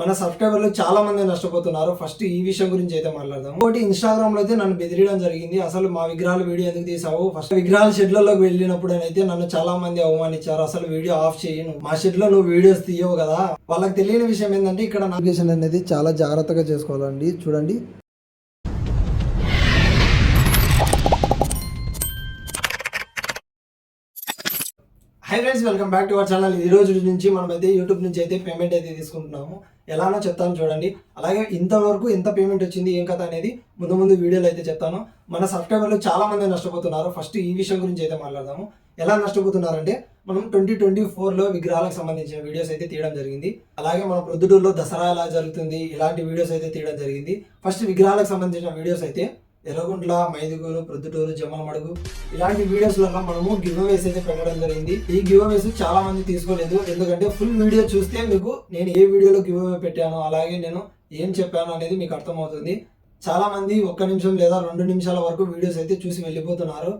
మన సబ్స్క్రైబర్లు చాలా మంది నష్టపోతున్నారు. ఫస్ట్ ఈ విషయం గురించి అయితే మాట్లాడదాం. ఇంకోటి ఇన్స్టాగ్రామ్ లో అయితే నన్ను బెదిరియడం జరిగింది. అసలు మా విగ్రహాల వీడియో ఎందుకు తీసావు, ఫస్ట్ విగ్రహాల షెడ్లలోకి వెళ్ళినప్పుడు అయితే నన్ను చాలా మంది అవమానించారు. అసలు వీడియో ఆఫ్ చేయను, మా షెడ్ లో నువ్వు వీడియోస్ తీయవు కదా. వాళ్ళకి తెలియని విషయం ఏంటంటే ఇక్కడ నావిగేషన్ అనేది చాలా జాగ్రత్తగా చేసుకోవాలండి. చూడండి, hi friends, welcome back to our channel. ఈ రోజు నుంచి మనం అయితే యూట్యూబ్ నుంచి అయితే పేమెంట్ అయితే తీసుకుంటున్నాము. ఎలానో చెప్తాను చూడండి. అలాగే ఇంతవరకు ఎంత పేమెంట్ వచ్చింది, ఏం కథ అనేది ముందు వీడియోలో అయితే చెప్తాను. మన సబ్స్క్రైబర్లు చాలా మంది నష్టపోతున్నారు. ఫస్ట్ ఈ విషయం గురించి అయితే మాట్లాడదాము. ఎలా నష్టపోతున్నారంటే, మనం 2024లో విగ్రహాలకు సంబంధించిన వీడియోస్ అయితే తీయడం జరిగింది. అలాగే మన ప్రొద్దుటూరులో దసరా ఎలా జరుగుతుంది, ఇలాంటి వీడియోస్ అయితే తీయడం జరిగింది. ఫస్ట్ విగ్రహాలకు సంబంధించిన వీడియోస్ అయితే ఎర్రగుంట్ల, మైదుగూరు, ప్రొద్దుటూరు, జమ్మలమడుగు ఇలాంటి వీడియోస్లలో మనము గివ్ అవేస్ అయితే పెట్టడం జరిగింది. ఈ గివ్ అవేస్ చాలా మంది తీసుకోలేదు. ఎందుకంటే ఫుల్ వీడియో చూస్తే మీకు నేను ఏ వీడియోలో గివ్ అవే పెట్టాను, అలాగే నేను ఏం చెప్పాను అనేది మీకు అర్థమవుతుంది. చాలా మంది 1 నిమిషం లేదా 2 నిమిషాల వరకు వీడియోస్ అయితే చూసి వెళ్ళిపోతున్నారు.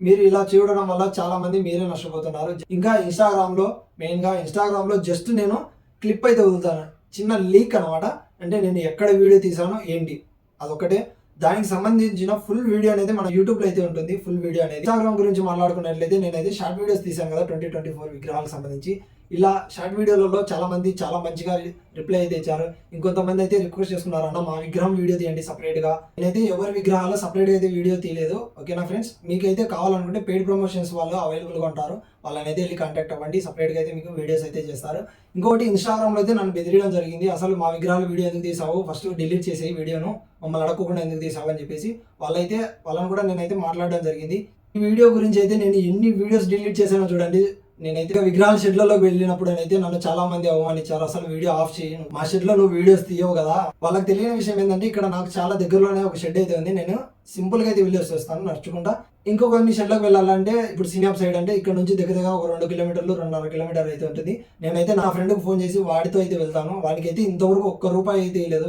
మీరు ఇలా చూడడం వల్ల చాలా మంది మీరే నష్టపోతున్నారు. ఇంకా ఇన్స్టాగ్రామ్ లో జస్ట్ నేను క్లిప్ అయితే వదులుతాను, చిన్న లీక్ అనమాట. అంటే నేను ఎక్కడ వీడియో తీసానో ఏంటి అదొకటే. దానికి సంబంధించిన ఫుల్ వీడియో అనేది మన యూట్యూబ్ లో అయితే ఉంటుంది. ఫుల్ వీడియో అనేది ఇన్స్టాగ్రామ్ గురించి మాట్లాడుకున్నట్లయితే నేనైతే షార్ట్ వీడియోస్ తీసాను కదా 2024 విగ్రహాలకు సంబంధించి. ఇలా షార్ట్ వీడియోలలో చాలా మంది చాలా మంచిగా రిప్లై అయితే ఇచ్చారు. ఇంకొంతమంది అయితే రిక్వెస్ట్ చేసుకున్నారు, అన్న మా విగ్రహం వీడియో తీయండి సపరేట్ గా. నేనైతే ఎవరి విగ్రహాల్లో సపరేట్ గా అయితే వీడియో తీయలేదు. ఓకేనా ఫ్రెండ్స్, మీకైతే కావాలనుకుంటే పెయిడ్ ప్రమోషన్స్ వాళ్ళు అవైలబుల్ గా ఉంటారు, వాళ్ళని అయితే వెళ్ళి కాంటాక్ట్ అవ్వండి. సపరేట్ గా అయితే మీకు వీడియోస్ అయితే చేస్తారు. ఇంకొకటి ఇన్స్టాగ్రామ్ లో అయితే నన్ను బెదిరియడం జరిగింది. అసలు మా విగ్రహాల వీడియో ఎందుకు తీసావు, ఫస్ట్ డిలీట్ చేసే వీడియోను, మమ్మల్ని అడగకుండా ఎందుకు తీసావు అని చెప్పేసి వాళ్ళని కూడా నేనైతే మాట్లాడడం జరిగింది. ఈ వీడియో గురించి అయితే నేను ఎన్ని వీడియోస్ డిలీట్ చేశానో చూడండి. నేనైతే విగ్రహాల షెడ్లలోకి వెళ్ళినప్పుడు అయితే నన్ను చాలా మంది అవమానించారు. అసలు వీడియో ఆఫ్ చేయను, మా షెడ్ లో నువ్వు వీడియోస్ తీయవు కదా. వాళ్ళకి తెలియని విషయం ఏంటంటే ఇక్కడ నాకు చాలా దగ్గరలోనే ఒక షెడ్ అయితే ఉంది. నేను సింపుల్ గా అయితే వీడియోస్ చేస్తాను నడుచుకుంటా. ఇంకొన్ని షెడ్లకు వెళ్ళాలంటే ఇప్పుడు సీనియర్ సైడ్ అంటే ఇక్కడ నుంచి దగ్గరగా ఒక 2 కిలోమీటర్లు 2.5 కిలోమీటర్ అయితే ఉంటుంది. నేనైతే నా ఫ్రెండ్కి ఫోన్ చేసి వాడితో అయితే వెళ్తాను. వాడికైతే ఇంతవరకు ₹1 అయితే ఇవ్వలేదు,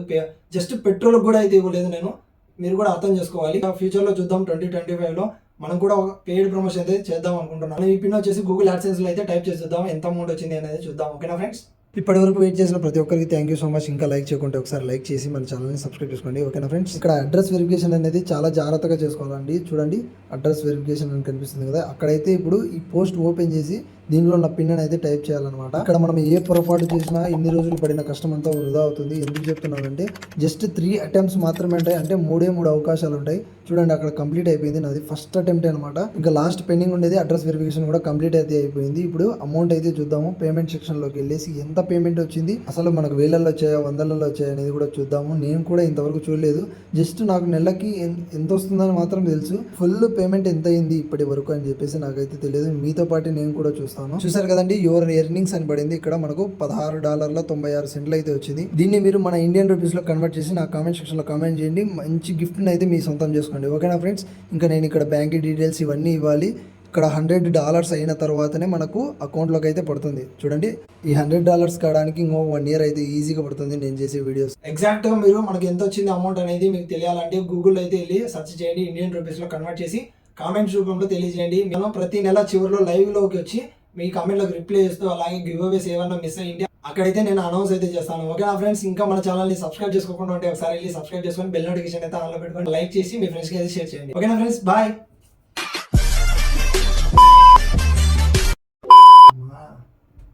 జస్ట్ పెట్రోల్ కూడా అయితే ఇవ్వలేదు నేను. మీరు కూడా అర్థం చేసుకోవాలి. ఫ్యూచర్ లో చూద్దాం 2025లో మనం కూడా ఒక పెయిడ్ ప్రమోషన్ అయితే చేద్దాం అనుకుంటున్నాను. ఈ పిన్ వచ్చేసి గూగుల్ యాడ్సెన్స్ లో అయితే టైప్ చేసి చూద్దాం ఎంత అమౌంట్ వచ్చింది అనేది చూద్దాం. ఓకేనా ఫ్రెండ్స్, ఇప్పటి వరకు వెయిట్ చేసిన ప్రతి ఒక్కరికి థ్యాంక్ యూ సో మచ్. ఇంకా లైక్ చేయకుంటే ఒకసారి లైక్ చేసి మన ఛానల్ని సబ్స్క్రైబ్ చేసుకోండి. ఓకేనా ఫ్రెండ్స్, ఇక్కడ అడ్రస్ వెరిఫికేషన్ అనేది చాలా జాగ్రత్తగా చేసుకోవాలండి. చూడండి, అడ్రస్ వెరిఫికేషన్ అని కనిపిస్తుంది కదా, అక్కడైతే ఇప్పుడు ఈ పోస్ట్ ఓపెన్ చేసి దీనిలో నా పిన్ అయితే టైప్ చేయాలన్నమాట. ఇక్కడ మనం ఏ పొరపాటు చేసినా ఇన్ని రోజులు పడిన కష్టం అంతా వృధా అవుతుంది. ఎందుకు చెప్తున్నానంటే జస్ట్ 3 అటెంప్ట్స్ మాత్రమే ఉంటాయి, అంటే 3 అవకాశాలు ఉంటాయి. చూడండి, అక్కడ కంప్లీట్ అయిపోయింది, నాది ఫస్ట్ అటెంప్ట్ అనమాట. ఇంకా లాస్ట్ పెండింగ్ ఉండేది అడ్రస్ వెరిఫికేషన్ కూడా కంప్లీట్ అయితే అయిపోయింది. ఇప్పుడు అమౌంట్ అయితే చూద్దాము. పేమెంట్ సెక్షన్ లోకి వెళ్ళేసి ఎంత పేమెంట్ వచ్చింది, అసలు మనకు వేలల్లో వచ్చాయా 100లలో వచ్చాయా అనేది కూడా చూద్దాము. నేను కూడా ఇంతవరకు చూడలేదు. జస్ట్ నాకు నెలకి ఎంత వస్తుందని మాత్రం తెలుసు. ఫుల్ పేమెంట్ ఎంత అయింది ఇప్పటి వరకు అని చెప్పేసి నాకైతే తెలియదు. మీతో పాటు నేను కూడా చూసారు కదండి, యువర్ ఎర్నింగ్స్ అని పడింది. ఇక్కడ మనకు $16.96 అయితే వచ్చింది. దీన్ని మీరు మన ఇండియన్ రూపీస్ లో కన్వర్ట్ చేసి నా కామెంట్ సెక్షన్ లో కామెంట్ చేయండి. మంచి గిఫ్ట్ అయితే మీ సొంతం చేసుకోండి. ఓకేనా ఫ్రెండ్స్, ఇంకా నేను ఇక్కడ బ్యాంక్ డీటెయిల్స్ ఇవన్నీ ఇవ్వాలి. ఇక్కడ $100 అయిన తర్వాతనే మనకు అకౌంట్లోకి అయితే పడుతుంది. చూడండి, ఈ $100 కావడానికి ఇంకో 1 year అయితే ఈజీగా పడుతుంది నేను చేసే వీడియోస్. ఎగ్జాక్ట్ గా మీరు మనకి ఎంత వచ్చింది అమౌంట్ అనేది మీకు తెలియాలంటే గూగుల్ అయితే వెళ్ళి సెర్చ్ చేయండి, ఇండియన్ రూపీస్ లో కన్వర్ట్ చేసి కామెంట్స్ రూపంలో తెలియజేయండి. మనం ప్రతి నెల చివరిలో లైవ్ లోకి వచ్చి మీ కామెంట్లకు రిప్లై చేస్తూ, అలాగే గివ్ అవేస్ ఏమన్నా మిస్ అయ్యింది అక్కడైతే నేను అనౌన్స్ అయితే చేస్తాను. ఓకేనా ఫ్రెండ్స్, ఇంకా మన ఛానల్ని సబ్స్క్రైబ్ చేసుకోకుండా ఉంటే ఒకసారి వెళ్ళి సబ్స్క్రైబ్ చేసుకొని బెల్ నోటిఫికేషన్ అయితే ఆన్లో పెట్టుకొని లైక్ చేసి మీ ఫ్రెండ్స్కి అయితే షేర్ చేయండి. ఓకేనా ఫ్రెండ్స్, బాయ్.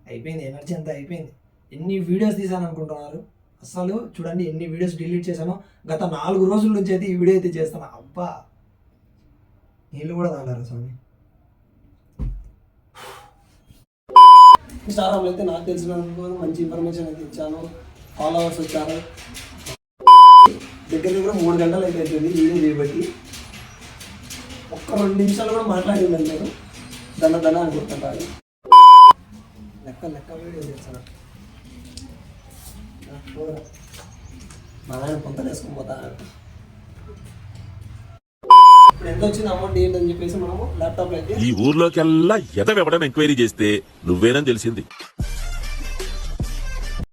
అయిపోయింది, ఎనర్జీ అంతా అయిపోయింది. ఎన్ని వీడియోస్ తీసాను అనుకుంటున్నారు. అసలు చూడండి ఎన్ని వీడియోస్ డిలీట్ చేశాను. గత 4 రోజుల నుంచి అయితే ఈ వీడియో అయితే చేస్తాను. అబ్బా, నీళ్ళు కూడా తాగారు స్వామి. ఇన్స్టాగ్రామ్లో అయితే నాకు తెలిసిన మంచి ఇన్ఫర్మేషన్ అయితే ఇచ్చాను. ఫాలోవర్స్ వచ్చారు. దగ్గర 3 గంటలు అయితే అవుతుంది వీడియో చేయబట్టి. 2 నిమిషాలు కూడా మాట్లాడిందని నేను దన్న అనుకుంటుంటాను. లెక్క వీడియో చేస్తాను. మా ఆయన పొంతలు వేసుకొని పోతాను. ఇప్పుడు ఎంత వచ్చింది అమౌంట్ ఏంటని చెప్పేసి మనము ల్యాప్టాప్ లో అయితే ఈ ఊర్లోకెల్లా ఎదవెవడని ఎంక్వైరీ చేస్తే నువ్వేనని తెలిసింది.